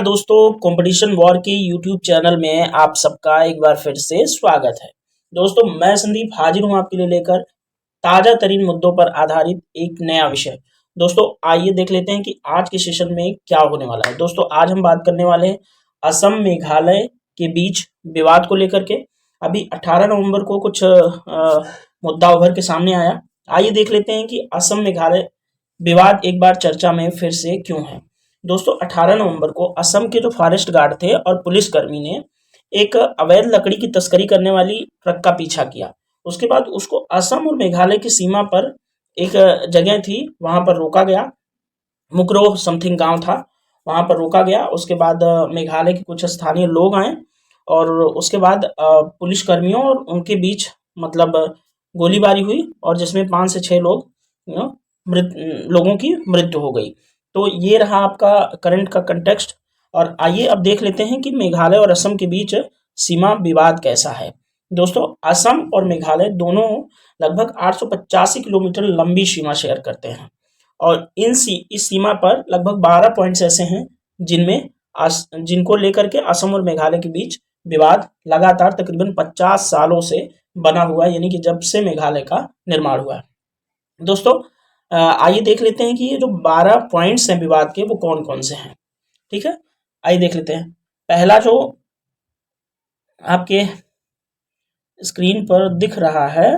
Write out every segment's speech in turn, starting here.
दोस्तों, competition war की YouTube channel में आप सबका एक बार फिर से स्वागत है। दोस्तों, मैं संदीप हाजिर हूं आपके लिए लेकर ताजा तरीन मुद्दों पर आधारित एक नया विषय। दोस्तों, आइए देख लेते हैं कि आज के सेशन में क्या होने वाला है। दोस्तों, आज हम बात करने वाले हैं असम मेघालय के बीच विवाद को लेकर के। अभी 18 नवंबर को कुछ मुद्दा उभर के सामने आया। आइए देख लेते हैं कि असम मेघालय विवाद एक बार चर्चा में फिर से क्यों है। दोस्तों, 18 नवंबर को असम के जो फॉरेस्ट गार्ड थे और पुलिसकर्मी ने एक अवैध लकड़ी की तस्करी करने वाली ट्रक का पीछा किया। उसके बाद उसको असम और मेघालय की सीमा पर एक जगह थी, वहां पर रोका गया। मुकरोह समथिंग गांव था, वहां पर रोका गया। उसके बाद मेघालय के कुछ स्थानीय लोग आए और उसके बाद पुलिसकर्मियों और उनके बीच मतलब गोलीबारी हुई और जिसमें 5 से 6 लोगों की मृत्यु हो गई। तो ये रहा आपका करंट का कंटेक्स्ट। और आइए अब देख लेते हैं कि मेघालय और असम के बीच सीमा विवाद कैसा है। दोस्तों, असम और मेघालय दोनों लगभग 885 किलोमीटर लंबी सीमा शेयर करते हैं और इस सीमा पर लगभग 12 पॉइंट्स ऐसे हैं जिनको लेकर के असम और मेघालय के बीच विवाद लगातार तकरीबन 50 सालों से बना हुआ है, यानी कि जब से मेघालय का निर्माण हुआ है। दोस्तों, आइए देख लेते हैं कि ये जो 12 पॉइंट्स हैं विवाद के, वो कौन कौन से हैं। ठीक है, आइए देख लेते हैं। पहला जो आपके स्क्रीन पर दिख रहा है,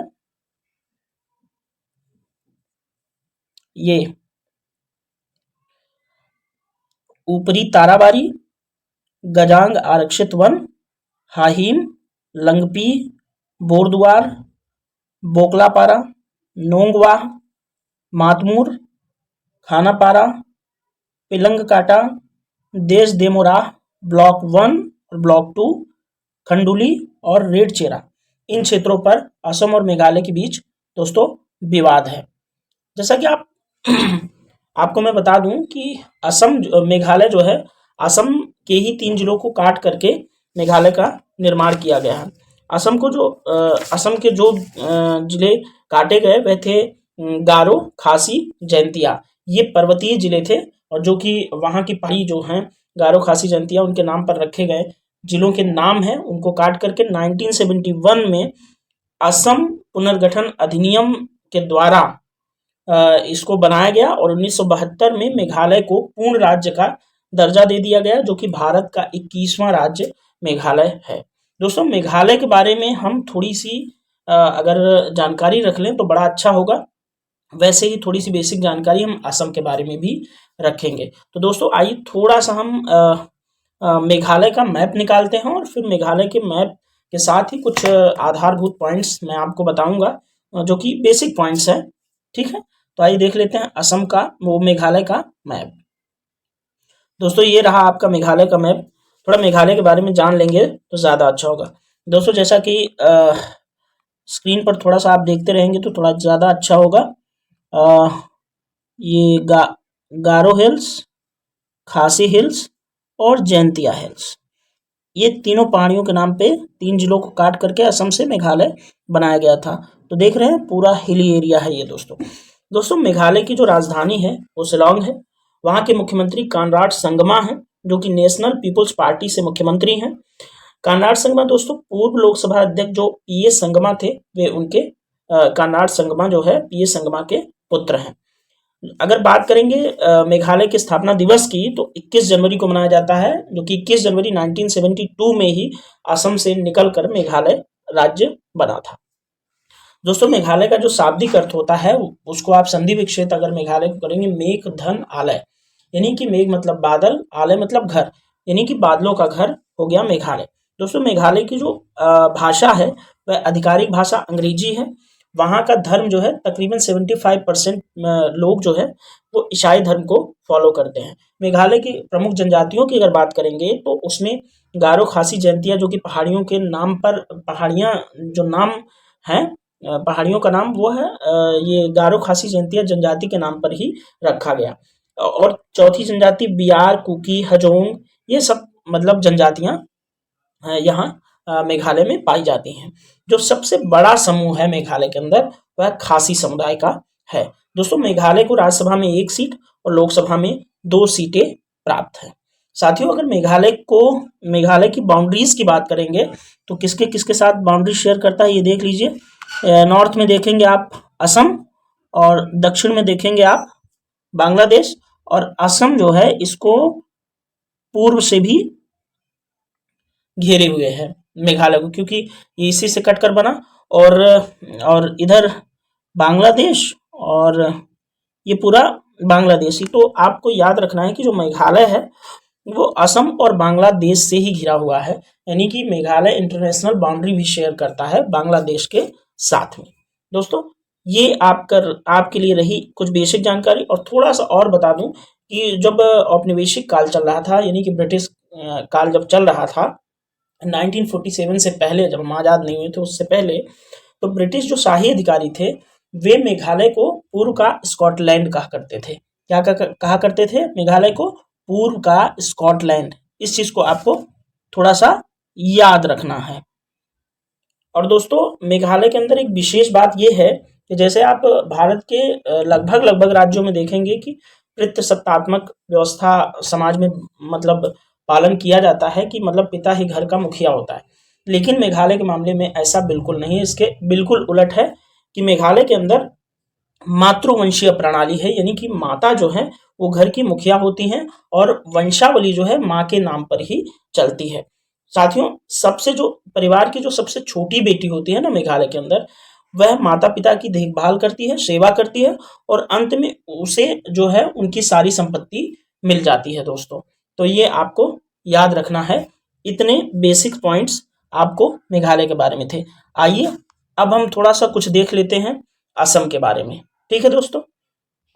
ये ऊपरी ताराबारी, गजांग आरक्षित वन, हाहिम, लंगपी, बोरद्वार, बोकलापारा, नोंगवाह, मातमूर, खानापारा, पिलंगकाटा, देश देमोराह, ब्लॉक 1 और ब्लॉक 2, खंडुली और रेड चेरा, इन क्षेत्रों पर असम और मेघालय के बीच दोस्तों विवाद है। जैसा कि आपको मैं बता दूं कि मेघालय जो है, असम के ही 3 जिलों को काट करके मेघालय का निर्माण किया गया है। असम के जो जिले काटे गए वह थे गारो, खासी, जैंतिया। ये पर्वतीय जिले थे और जो कि वहाँ की पहाड़ी जो हैं गारो, खासी, जैंतिया, उनके नाम पर रखे गए जिलों के नाम हैं, उनको काट करके 1971 में असम पुनर्गठन अधिनियम के द्वारा इसको बनाया गया और 1972 में मेघालय को पूर्ण राज्य का दर्जा दे दिया गया, जो कि भारत का 21वां राज्य मेघालय है। दोस्तों, मेघालय के बारे में हम थोड़ी सी अगर जानकारी रख लें तो बड़ा अच्छा होगा। वैसे ही थोड़ी सी बेसिक जानकारी हम असम के बारे में भी रखेंगे। तो दोस्तों, आइए थोड़ा सा हम मेघालय का मैप निकालते हैं और फिर मेघालय के मैप के साथ ही कुछ आधारभूत पॉइंट्स मैं आपको बताऊंगा, जो कि बेसिक पॉइंट्स हैं। ठीक है, तो आइए देख लेते हैं मेघालय का मैप। दोस्तों, ये रहा आपका मेघालय का मैप। थोड़ा मेघालय के बारे में जान लेंगे तो ज़्यादा अच्छा होगा। दोस्तों, जैसा कि स्क्रीन पर थोड़ा सा आप देखते रहेंगे तो थोड़ा ज़्यादा अच्छा होगा। ये गारो हिल्स, खासी हिल्स और जैंतिया हिल्स, ये तीनों पहाड़ियों के नाम पे 3 जिलों को काट करके असम से मेघालय बनाया गया था। तो देख रहे हैं, पूरा हिली एरिया है ये। दोस्तों, मेघालय की जो राजधानी है वो शिलांग है। वहाँ के मुख्यमंत्री कॉनराड संगमा हैं, जो कि नेशनल पीपुल्स पार्टी से मुख्यमंत्री हैं। कॉनराड संगमा दोस्तों पूर्व लोकसभा अध्यक्ष जो पीएस संगमा थे, वे उनके कॉनराड संगमा जो है पीएस संगमा के पुत्र हैं। अगर बात करेंगे मेघालय के स्थापना दिवस की, तो 21 जनवरी को मनाया जाता है, जो कि 21 जनवरी 1972 में ही असम से निकलकर मेघालय राज्य बना था। दोस्तों, मेघालय का जो शाब्दिक अर्थ होता है उसको आप संधि विच्छेद अगर मेघालय को करेंगे, मेघ धन आलय, यानी कि मेघ मतलब बादल, आलय मतलब घर, यानी कि बादलों का घर हो गया मेघालय। दोस्तों, मेघालय की जो भाषा है वह आधिकारिक भाषा अंग्रेजी है। वहाँ का धर्म जो है तकरीबन 75% लोग जो है वो ईसाई धर्म को फॉलो करते हैं। मेघालय की प्रमुख जनजातियों की अगर बात करेंगे तो उसमें गारो, खासी, जैंतिया, जो कि पहाड़ियों के नाम पर पहाड़ियाँ जो नाम हैं, पहाड़ियों का नाम वो है, ये गारो, खासी, जैंतिया जनजाति के नाम पर ही रखा गया। और चौथी जनजाति बियार, कुकी, हजोंग, ये सब मतलब जनजातियां यहाँ मेघालय में पाई जाती हैं। जो सबसे बड़ा समूह है मेघालय के अंदर वह खासी समुदाय का है। दोस्तों, मेघालय को राज्यसभा में 1 सीट और लोकसभा में 2 सीटें प्राप्त है। साथियों अगर मेघालय की बाउंड्रीज की बात करेंगे तो किसके किसके साथ बाउंड्री शेयर करता है ये देख लीजिए। नॉर्थ में देखेंगे आप असम, और दक्षिण में देखेंगे आप बांग्लादेश, और असम जो है इसको पूर्व से भी घेरे हुए है मेघालय को, क्योंकि ये इसी से कट कर बना। और इधर बांग्लादेश, और ये पूरा बांग्लादेश ही। तो आपको याद रखना है कि जो मेघालय है वो असम और बांग्लादेश से ही घिरा हुआ है, यानी कि मेघालय इंटरनेशनल बाउंड्री भी शेयर करता है बांग्लादेश के साथ में। दोस्तों ये आपके लिए रही कुछ बेसिक जानकारी। और थोड़ा सा और बता दूं कि जब औपनिवेशिक काल चल रहा था, यानी कि ब्रिटिश काल जब चल रहा था 1947 से पहले, जब हम आज़ाद नहीं हुए थे उससे पहले, तो ब्रिटिश जो शाही अधिकारी थे वे मेघालय को पूर्व का स्कॉटलैंड कहा करते थे। क्या कहा करते थे? मेघालय को पूर्व का स्कॉटलैंड। इस चीज को आपको थोड़ा सा याद रखना है। और दोस्तों मेघालय के अंदर एक विशेष बात यह है कि जैसे आप भारत के लगभग राज्यों में देखेंगे कि पितृसत्तात्मक व्यवस्था समाज में मतलब पालन किया जाता है, कि मतलब पिता ही घर का मुखिया होता है। लेकिन मेघालय के मामले में ऐसा बिल्कुल नहीं है, इसके बिल्कुल उलट है कि मेघालय के अंदर मातृवंशीय प्रणाली है, यानी कि माता जो है वो घर की मुखिया होती हैं और वंशावली जो है माँ के नाम पर ही चलती है। साथियों सबसे जो परिवार की जो सबसे छोटी बेटी होती है ना मेघालय के अंदर, वह माता पिता की देखभाल करती है, सेवा करती है, और अंत में उसे जो है उनकी सारी संपत्ति मिल जाती है दोस्तों। तो ये आपको याद रखना है। इतने बेसिक पॉइंट्स आपको मेघालय के बारे में थे। आइए अब हम थोड़ा सा कुछ देख लेते हैं असम के बारे में। ठीक है दोस्तों।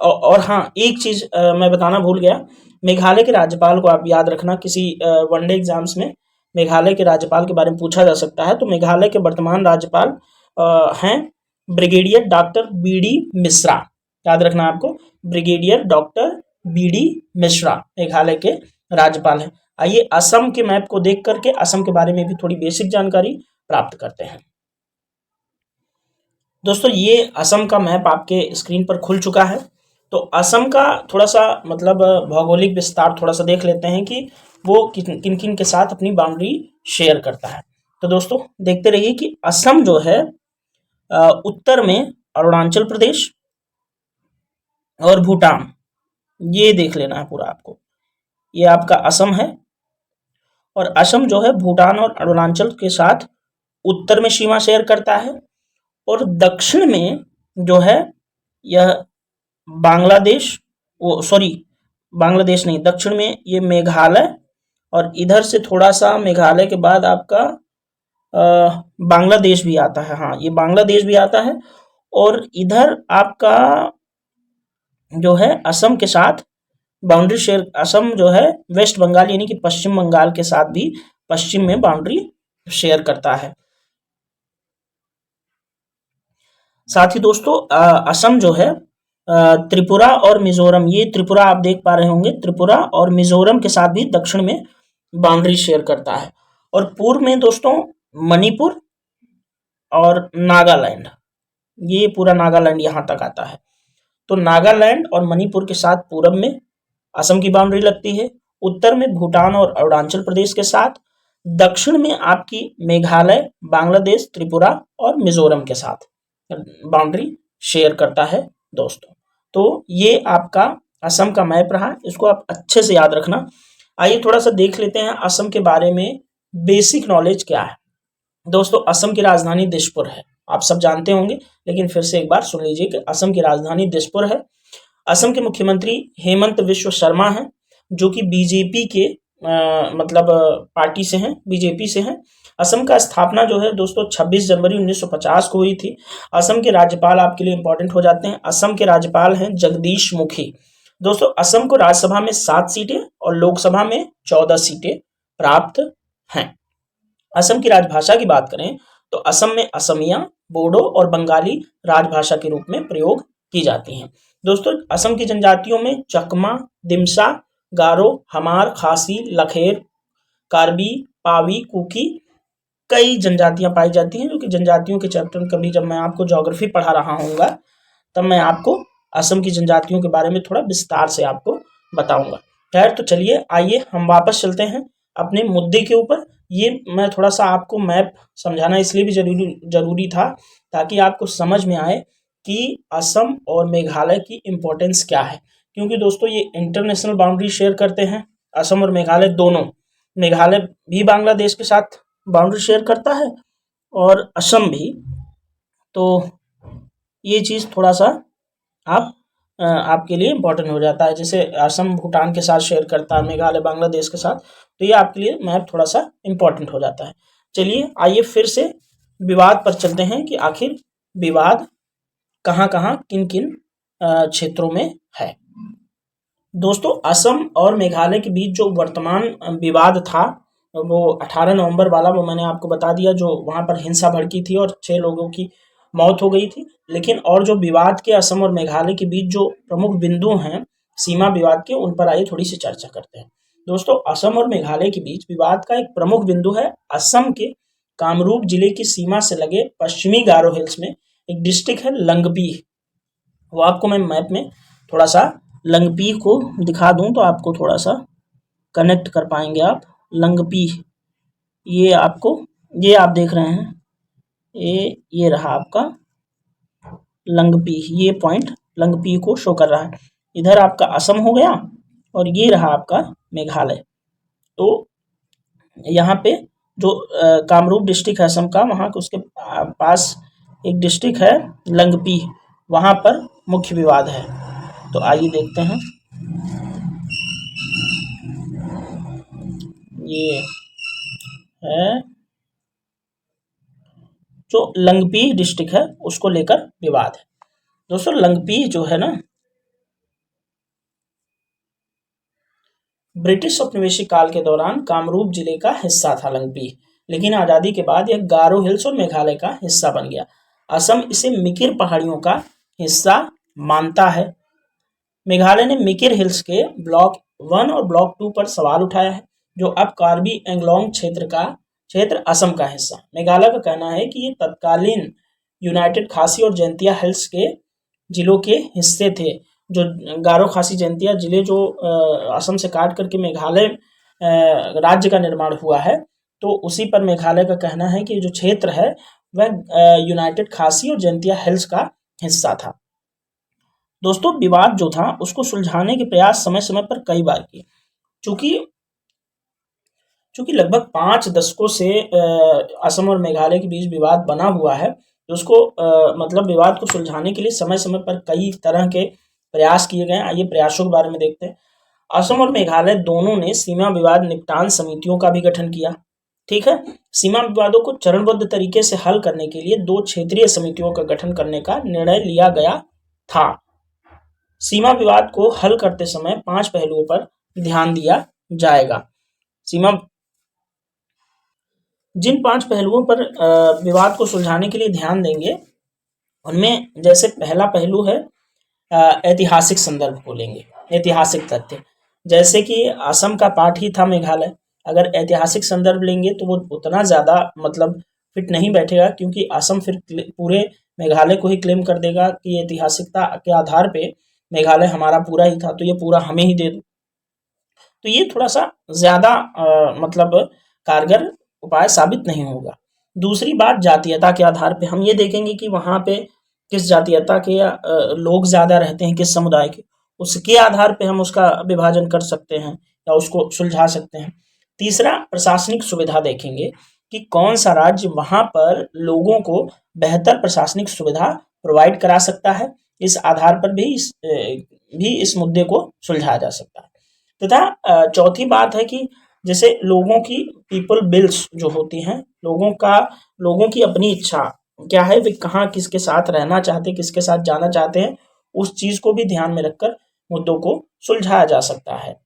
और हाँ एक चीज मैं बताना भूल गया, मेघालय के राज्यपाल को आप याद रखना, किसी वनडे एग्जाम्स में मेघालय के राज्यपाल के बारे में पूछा जा सकता है। तो मेघालय के वर्तमान राज्यपाल हैं ब्रिगेडियर डॉक्टर बी.डी. मिश्रा। याद रखना आपको, brigadier doctor BD. Mishra Meghalaya के राज्यपाल हैं। आइए असम के मैप को देख करके असम के बारे में भी थोड़ी बेसिक जानकारी प्राप्त करते हैं। दोस्तों ये असम का मैप आपके स्क्रीन पर खुल चुका है। तो असम का थोड़ा सा मतलब भौगोलिक विस्तार थोड़ा सा देख लेते हैं कि वो किन किन के साथ अपनी बाउंड्री शेयर करता है। तो दोस्तों देखते रहिए कि असम जो है उत्तर में अरुणाचल प्रदेश और भूटान, ये देख लेना है पूरा आपको। ये आपका असम है, और असम जो है भूटान और अरुणाचल के साथ उत्तर में सीमा शेयर करता है, और दक्षिण में जो है यह बांग्लादेश, बांग्लादेश नहीं, दक्षिण में ये मेघालय, और इधर से थोड़ा सा मेघालय के बाद आपका बांग्लादेश भी आता है। हाँ ये बांग्लादेश भी आता है, और इधर आपका जो है असम के साथ बाउंड्री शेयर, असम जो है वेस्ट बंगाल यानी कि पश्चिम बंगाल के साथ भी पश्चिम में बाउंड्री शेयर करता है। साथ ही दोस्तों असम जो है त्रिपुरा और मिजोरम, ये त्रिपुरा आप देख पा रहे होंगे, त्रिपुरा और मिजोरम के साथ भी दक्षिण में बाउंड्री शेयर करता है। और पूर्व में दोस्तों मणिपुर और नागालैंड, ये पूरा नागालैंड यहाँ तक आता है। तो नागालैंड और मणिपुर के साथ पूरब में असम की बाउंड्री लगती है, उत्तर में भूटान और अरुणाचल प्रदेश के साथ, दक्षिण में आपकी मेघालय, बांग्लादेश, त्रिपुरा और मिजोरम के साथ बाउंड्री शेयर करता है दोस्तों। तो ये आपका असम का मैप रहा, इसको आप अच्छे से याद रखना। आइए थोड़ा सा देख लेते हैं असम के बारे में बेसिक नॉलेज क्या है। दोस्तों असम की राजधानी दिसपुर है, आप सब जानते होंगे, लेकिन फिर से एक बार सुन लीजिए कि असम की राजधानी दिसपुर है। असम के मुख्यमंत्री हेमंत विश्व शर्मा हैं, जो कि बीजेपी के मतलब पार्टी से हैं, बीजेपी से हैं। असम का स्थापना जो है दोस्तों 26 जनवरी 1950 को हुई थी। असम के राज्यपाल आपके लिए इंपॉर्टेंट हो जाते हैं। असम के राज्यपाल हैं जगदीश मुखी। दोस्तों असम को राज्यसभा में 7 सीटें और लोकसभा में 14 सीटें प्राप्त हैं। असम की राजभाषा की बात करें तो असम में असमिया, बोडो और बंगाली राजभाषा के रूप में प्रयोग की जाती हैं। दोस्तों असम की जनजातियों में चकमा, दिमसा, गारो, हमार, खासी, लखेर, कार्बी, पावी, कुकी कई जनजातियां पाई जाती हैं, जो कि जनजातियों के चैप्टर कभी जब मैं आपको ज्योग्राफी पढ़ा रहा हूँगा तब मैं आपको असम की जनजातियों के बारे में थोड़ा विस्तार से आपको बताऊंगा। खैर, तो चलिए आइए हम वापस चलते हैं अपने मुद्दे के ऊपर। ये मैं थोड़ा सा आपको मैप समझाना इसलिए भी जरूरी था ताकि आपको समझ में आए कि असम और मेघालय की इम्पोर्टेंस क्या है। क्योंकि दोस्तों ये इंटरनेशनल बाउंड्री शेयर करते हैं, असम और मेघालय दोनों। मेघालय भी बांग्लादेश के साथ बाउंड्री शेयर करता है और असम भी। तो ये चीज़ थोड़ा सा आपके लिए इम्पोर्टेंट हो जाता है। जैसे असम भूटान के साथ शेयर करता है, मेघालय बांग्लादेश के साथ, तो ये आपके लिए मैप थोड़ा सा इम्पोर्टेंट हो जाता है। चलिए आइए फिर से विवाद पर चलते हैं कि आखिर विवाद कहाँ कहाँ किन किन क्षेत्रों में है। दोस्तों असम और मेघालय के बीच जो वर्तमान विवाद था वो 18 नवंबर वाला, वो मैंने आपको बता दिया, जो वहाँ पर हिंसा भड़की थी और 6 लोगों की मौत हो गई थी। लेकिन और जो विवाद के असम और मेघालय के बीच जो प्रमुख बिंदु हैं सीमा विवाद के, उन पर आइए थोड़ी सी चर्चा करते हैं। दोस्तों असम और मेघालय के बीच विवाद का एक प्रमुख बिंदु है असम के कामरूप जिले की सीमा से लगे पश्चिमी गारो हिल्स में एक डिस्ट्रिक्ट है लंगबी। वो आपको मैं मैप में थोड़ा सा लंगपी को दिखा दूं तो आपको थोड़ा सा कनेक्ट कर पाएंगे आप। लंगपी, ये आपको, ये आप देख रहे हैं, ये रहा आपका लंगपी, ये पॉइंट लंगपी को शो कर रहा है। इधर आपका असम हो गया और ये रहा आपका मेघालय। तो यहाँ पे जो कामरूप डिस्ट्रिक्ट है असम का, वहाँ उसके पास एक डिस्ट्रिक्ट है लंगपी, वहाँ पर मुख्य विवाद है। तो आइए देखते हैं। ये है जो लंगपी डिस्ट्रिक्ट है उसको लेकर विवाद है। दोस्तों लंगपी जो है ना, ब्रिटिश औपनिवेशिक काल के दौरान कामरूप जिले का हिस्सा था लंगपी, लेकिन आज़ादी के बाद यह गारो हिल्स और मेघालय का हिस्सा बन गया। असम इसे मिकिर पहाड़ियों का हिस्सा मानता है। मेघालय ने मिकिर हिल्स के ब्लॉक 1 और ब्लॉक 2 पर सवाल उठाया है, जो अब कार्बी एंगलोंग क्षेत्र असम का हिस्सा। मेघालय का कहना है कि ये तत्कालीन यूनाइटेड खासी और जैंतिया हिल्स के जिलों के हिस्से थे। जो गारो खासी जैंतिया जिले जो असम से काट करके मेघालय राज्य का निर्माण हुआ है, तो उसी पर मेघालय का कहना है कि जो क्षेत्र है वह यूनाइटेड खासी और जैंतिया हिल्स का हिस्सा था। दोस्तों विवाद जो था उसको सुलझाने के प्रयास समय समय पर कई बार किए। चूंकि लगभग 5 दशकों से असम और मेघालय के बीच विवाद बना हुआ है, तो उसको मतलब विवाद को सुलझाने के लिए समय समय पर कई तरह के प्रयास किए गए। आइए प्रयासों के बारे में देखते हैं। असम और मेघालय दोनों ने सीमा विवाद निपटान समितियों का भी गठन किया। ठीक है, सीमा विवादों को चरणबद्ध तरीके से हल करने के लिए 2 क्षेत्रीय समितियों का गठन करने का निर्णय लिया गया था। सीमा विवाद को हल करते समय 5 पहलुओं पर ध्यान दिया जाएगा। जिन 5 पहलुओं पर विवाद को सुलझाने के लिए ध्यान देंगे, उनमें जैसे पहला पहलू है ऐतिहासिक संदर्भ को लेंगे, ऐतिहासिक तथ्य। जैसे कि असम का पार्ट ही था मेघालय, अगर ऐतिहासिक संदर्भ लेंगे तो वो उतना ज़्यादा मतलब फिट नहीं बैठेगा, क्योंकि असम फिर पूरे मेघालय को ही क्लेम कर देगा कि ऐतिहासिकता के आधार पे मेघालय हमारा पूरा ही था, तो ये पूरा हमें ही दे दो। तो ये थोड़ा सा ज़्यादा मतलब कारगर उपाय साबित नहीं होगा। दूसरी बात जातीयता के आधार पे हम ये देखेंगे कि वहाँ पे किस जातीयता के लोग ज़्यादा रहते हैं, किस समुदाय के, उसके आधार पे हम उसका विभाजन कर सकते हैं या उसको सुलझा सकते हैं। तीसरा प्रशासनिक सुविधा देखेंगे कि कौन सा राज्य वहाँ पर लोगों को बेहतर प्रशासनिक सुविधा प्रोवाइड करा सकता है। इस आधार पर भी इस मुद्दे को सुलझाया जा सकता है। तथा चौथी बात है कि जैसे लोगों की पीपल बिल्स जो होती हैं, लोगों की अपनी इच्छा क्या है, वे कहाँ किसके साथ रहना चाहते हैं, किसके साथ जाना चाहते हैं, उस चीज को भी ध्यान में रखकर मुद्दों को सुलझाया जा सकता है।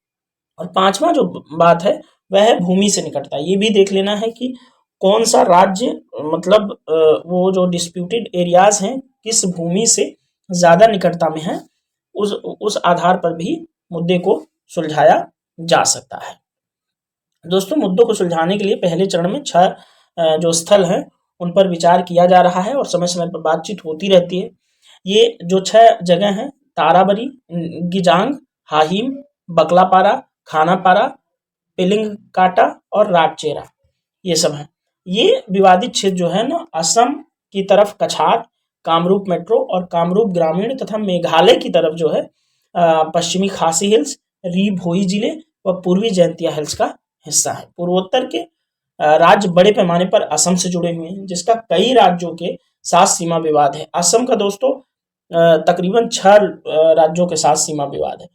और पांचवा जो बात है वह है भूमि से निकटता। ये भी देख लेना है कि कौन सा राज्य मतलब वो जो डिस्प्यूटेड एरियाज हैं किस भूमि से ज्यादा निकटता में है, उस आधार पर भी मुद्दे को सुलझाया जा सकता है। दोस्तों मुद्दों को सुलझाने के लिए पहले चरण में 6 जो स्थल हैं उन पर विचार किया जा रहा है और समय समय पर बातचीत होती रहती है। ये जो 6 जगह हैं, ताराबरी, गिजांग, हाहिम, बकलापारा, खानापारा, पिलिंगकाटा और राजचेरा, ये सब हैं। ये विवादित क्षेत्र जो है ना असम की तरफ कछार, कामरूप मेट्रो और कामरूप ग्रामीण तथा मेघालय की तरफ जो है पश्चिमी खासी हिल्स, री भोई जिले व पूर्वी जयंतिया हिल्स का हिस्सा है। पूर्वोत्तर के राज्य बड़े पैमाने पर असम से जुड़े हुए हैं, जिसका कई राज्यों के साथ सीमा विवाद है। असम का दोस्तों तकरीबन 6 राज्यों के साथ सीमा विवाद है।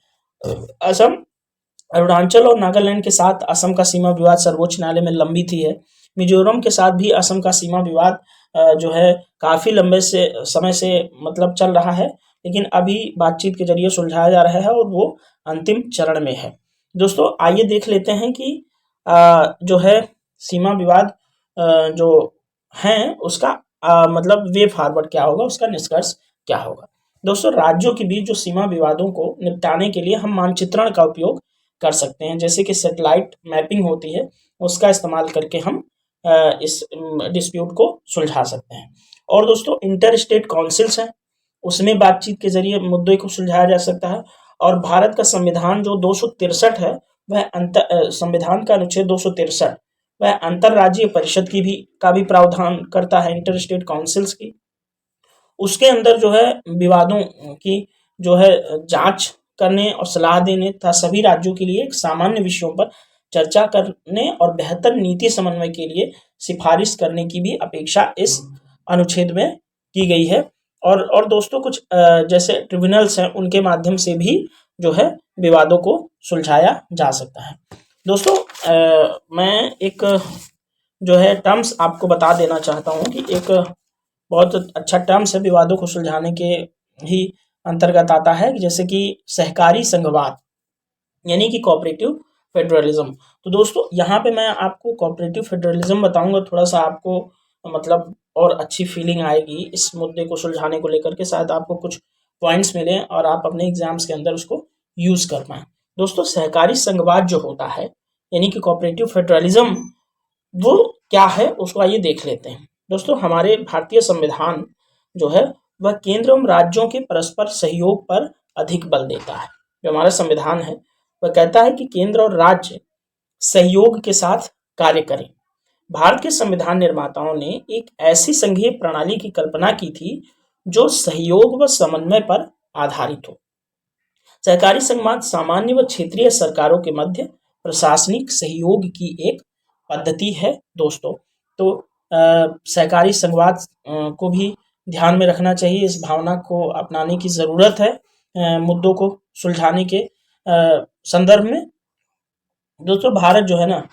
असम, अरुणाचल और नागालैंड के साथ असम का सीमा विवाद सर्वोच्च न्यायालय में लंबित ही है। मिजोरम के साथ भी असम का सीमा विवाद जो है काफी लंबे से समय से मतलब चल रहा है, लेकिन अभी बातचीत के जरिए सुलझाया जा रहा है और वो अंतिम चरण में है। दोस्तों आइए देख लेते हैं कि जो है सीमा विवाद जो हैं उसका मतलब वे फॉरवर्ड क्या होगा, उसका निष्कर्ष क्या होगा। दोस्तों राज्यों के बीच जो सीमा विवादों को निपटाने के लिए हम मानचित्रण का उपयोग कर सकते हैं, जैसे कि सैटेलाइट मैपिंग होती है, उसका इस्तेमाल करके हम इस डिस्प्यूट को सुलझा सकते हैं। और दोस्तों इंटर स्टेट काउंसिल्स हैं, उसमें बातचीत के जरिए मुद्दे को सुलझाया जा सकता है। और भारत का संविधान जो 263 है, वह संविधान का अनुच्छेद 263 वह अंतरराज्यीय परिषद का भी प्रावधान करता है, इंटर स्टेट काउंसिल्स की। उसके अंदर जो है विवादों की जो है जांच करने और सलाह देने तथा सभी राज्यों के लिए सामान्य विषयों पर चर्चा करने और बेहतर नीति समन्वय के लिए सिफारिश करने की भी अपेक्षा इस अनुच्छेद में की गई है। और दोस्तों कुछ जैसे ट्रिब्यूनल्स हैं, उनके माध्यम से भी जो है विवादों को सुलझाया जा सकता है। दोस्तों मैं एक जो है टर्म्स आपको बता देना चाहता हूँ कि एक बहुत अच्छा टर्म्स है विवादों को सुलझाने के ही अंतर्गत आता है, जैसे कि सहकारी संघवाद यानी कि कोऑपरेटिव फेडरलिज्म। तो दोस्तों यहाँ पे मैं आपको कोऑपरेटिव फेडरलिज्म बताऊंगा, थोड़ा सा आपको मतलब और अच्छी फीलिंग आएगी इस मुद्दे को सुलझाने को लेकर के, शायद आपको कुछ पॉइंट्स मिले और आप अपने एग्जाम्स के अंदर उसको यूज कर पाएं। दोस्तों सहकारी संघवाद जो होता है यानी कि कोऑपरेटिव फेडरलिज्म, वो क्या है उसको आइए देख लेते हैं। दोस्तों हमारे भारतीय संविधान जो है वह केंद्र एवं राज्यों के परस्पर सहयोग पर अधिक बल देता है। जो हमारा संविधान है वह कहता है कि केंद्र और राज्य सहयोग के साथ कार्य करें। भारत के संविधान निर्माताओं ने एक ऐसी संघीय प्रणाली की कल्पना की थी जो सहयोग व समन्वय पर आधारित हो। सहकारी संघवाद सामान्य व क्षेत्रीय सरकारों के मध्य प्रशासनिक सहयोग की एक पद्धति है दोस्तों। तो सहकारी संघवाद को भी ध्यान में रखना चाहिए, इस भावना को अपनाने की ज़रूरत है मुद्दों को सुलझाने के संदर्भ में। दोस्तों भारत जो है ना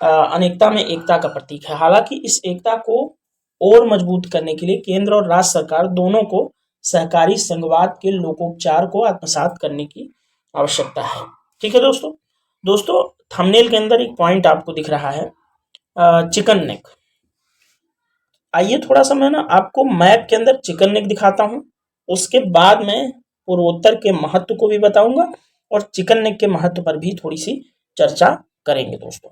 अनेकता में एकता का प्रतीक है। हालांकि इस एकता को और मजबूत करने के लिए केंद्र और राज्य सरकार दोनों को सहकारी संघवाद के लोकोपचार को आत्मसात करने की आवश्यकता है। ठीक है दोस्तों। दोस्तों थंबनेल के अंदर एक पॉइंट आपको दिख रहा है चिकन नेक। आइए थोड़ा सा मैं ना आपको मैप के अंदर चिकन नेक दिखाता हूं, उसके बाद मैं पूर्वोत्तर के महत्व को भी बताऊंगा और चिकन नेक के महत्व पर भी थोड़ी सी चर्चा करेंगे दोस्तों।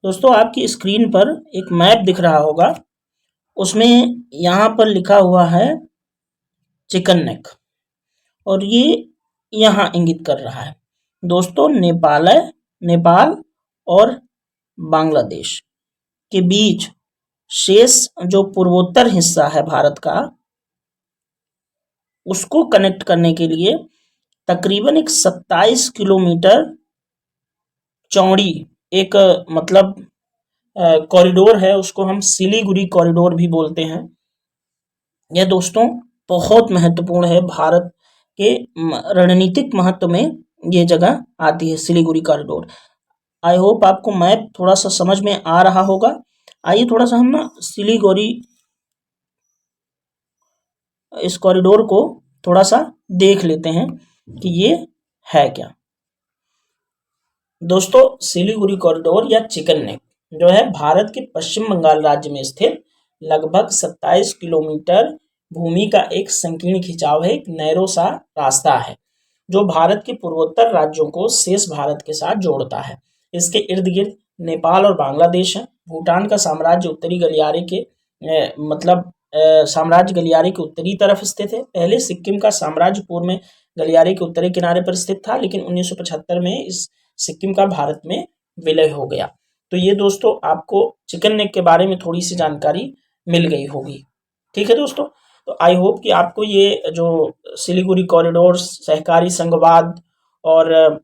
दोस्तों आपकी स्क्रीन पर एक मैप दिख रहा होगा, उसमें यहाँ पर लिखा हुआ है चिकन नेक और ये यहाँ इंगित कर रहा है दोस्तों नेपाल और बांग्लादेश के बीच शेष जो पूर्वोत्तर हिस्सा है भारत का, उसको कनेक्ट करने के लिए तकरीबन एक 27 किलोमीटर चौड़ी एक मतलब कॉरिडोर है, उसको हम सिलीगुड़ी कॉरिडोर भी बोलते हैं। यह दोस्तों बहुत महत्वपूर्ण है, भारत के रणनीतिक महत्व में ये जगह आती है सिलीगुड़ी कॉरिडोर। आई होप आपको मैप थोड़ा सा समझ में आ रहा होगा। आइए थोड़ा सा हम ना सिलीगुड़ी इस कॉरिडोर को थोड़ा सा देख लेते हैं कि ये है क्या। दोस्तों सिलीगुड़ी कॉरिडोर या चिकन नेक जो है भारत के पश्चिम बंगाल राज्य में स्थित लगभग 27 किलोमीटर भूमि का एक संकीर्ण खिंचाव है, एक नैरो सा रास्ता है जो भारत के पूर्वोत्तर राज्यों को शेष भारत के साथ जोड़ता है। इसके इर्द गिर्द नेपाल और बांग्लादेश है। भूटान का साम्राज्य उत्तरी गलियारे के मतलब साम्राज्य गलियारे के उत्तरी तरफ स्थित है। पहले सिक्किम का साम्राज्य पूर्व में गलियारे के उत्तरी किनारे पर स्थित था, लेकिन 1975 में इस सिक्किम का भारत में विलय हो गया। तो ये दोस्तों आपको चिकन नेक के बारे में थोड़ी सी जानकारी मिल गई होगी। ठीक है दोस्तों, तो आई होप कि आपको ये जो सिलीगुड़ी कॉरिडोर, सहकारी संघवाद और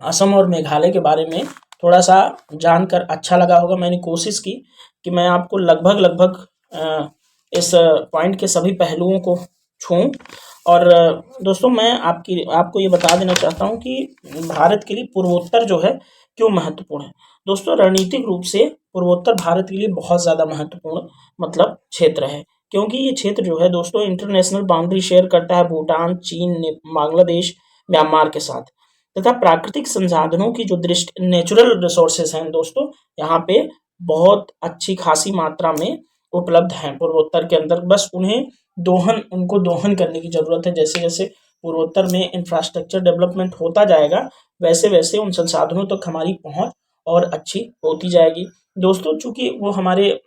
असम और मेघालय के बारे में थोड़ा सा जानकर अच्छा लगा होगा। मैंने कोशिश की कि मैं आपको लगभग इस पॉइंट के सभी पहलुओं को छूऊं। और दोस्तों मैं आपको ये बता देना चाहता हूं कि भारत के लिए पूर्वोत्तर जो है क्यों महत्वपूर्ण है। दोस्तों रणनीतिक रूप से पूर्वोत्तर भारत के लिए बहुत ज़्यादा महत्वपूर्ण मतलब क्षेत्र है, क्योंकि ये क्षेत्र जो है दोस्तों इंटरनेशनल बाउंड्री शेयर करता है भूटान, चीन, बांग्लादेश, म्यांमार के साथ, तथा प्राकृतिक संसाधनों की जो दृष्टि नेचुरल रिसोर्सेज हैं दोस्तों यहाँ पे बहुत अच्छी खासी मात्रा में उपलब्ध हैं पूर्वोत्तर के अंदर। बस उनको दोहन करने की जरूरत है। जैसे जैसे पूर्वोत्तर में इंफ्रास्ट्रक्चर डेवलपमेंट होता जाएगा वैसे वैसे उन संसाधनों तक हमारी पहुंच और अच्छी होती जाएगी। दोस्तों चूंकि वो हमारे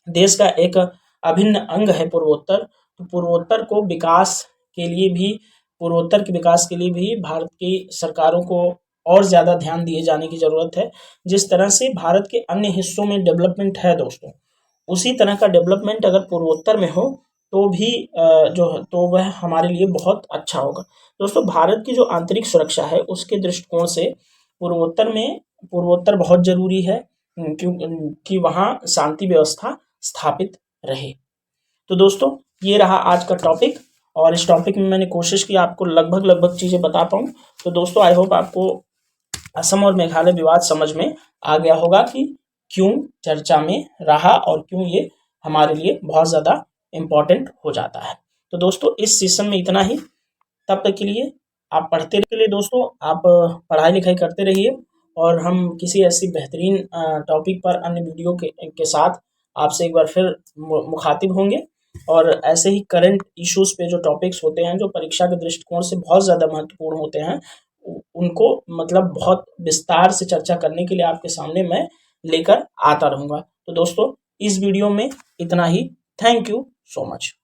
देश का एक अभिन्न अंग है पूर्वोत्तर, तो पूर्वोत्तर के विकास के लिए भी भारत की सरकारों को और ज़्यादा ध्यान दिए जाने की ज़रूरत है। जिस तरह से भारत के अन्य हिस्सों में डेवलपमेंट है दोस्तों, उसी तरह का डेवलपमेंट अगर पूर्वोत्तर में हो तो भी तो वह हमारे लिए बहुत अच्छा होगा। दोस्तों भारत की जो आंतरिक सुरक्षा है उसके दृष्टिकोण से पूर्वोत्तर बहुत जरूरी है, क्योंकि वहाँ शांति व्यवस्था स्थापित रहे। तो दोस्तों ये रहा आज का टॉपिक, और इस टॉपिक में मैंने कोशिश की आपको लगभग चीज़ें बता पाऊँ। तो दोस्तों आई होप आपको असम और मेघालय विवाद समझ में आ गया होगा कि क्यों चर्चा में रहा और क्यों ये हमारे लिए बहुत ज़्यादा इम्पोर्टेंट हो जाता है। तो दोस्तों इस सेशन में इतना ही। तब तक के लिए आप दोस्तों आप पढ़ाई लिखाई करते रहिए, और हम किसी ऐसी बेहतरीन टॉपिक पर अन्य वीडियो के साथ आपसे एक बार फिर मुखातिब होंगे। और ऐसे ही करंट इश्यूज पे जो टॉपिक्स होते हैं जो परीक्षा के दृष्टिकोण से बहुत ज़्यादा महत्वपूर्ण होते हैं, उनको मतलब बहुत विस्तार से चर्चा करने के लिए आपके सामने मैं लेकर आता रहूँगा। तो दोस्तों इस वीडियो में इतना ही। Thank you so much.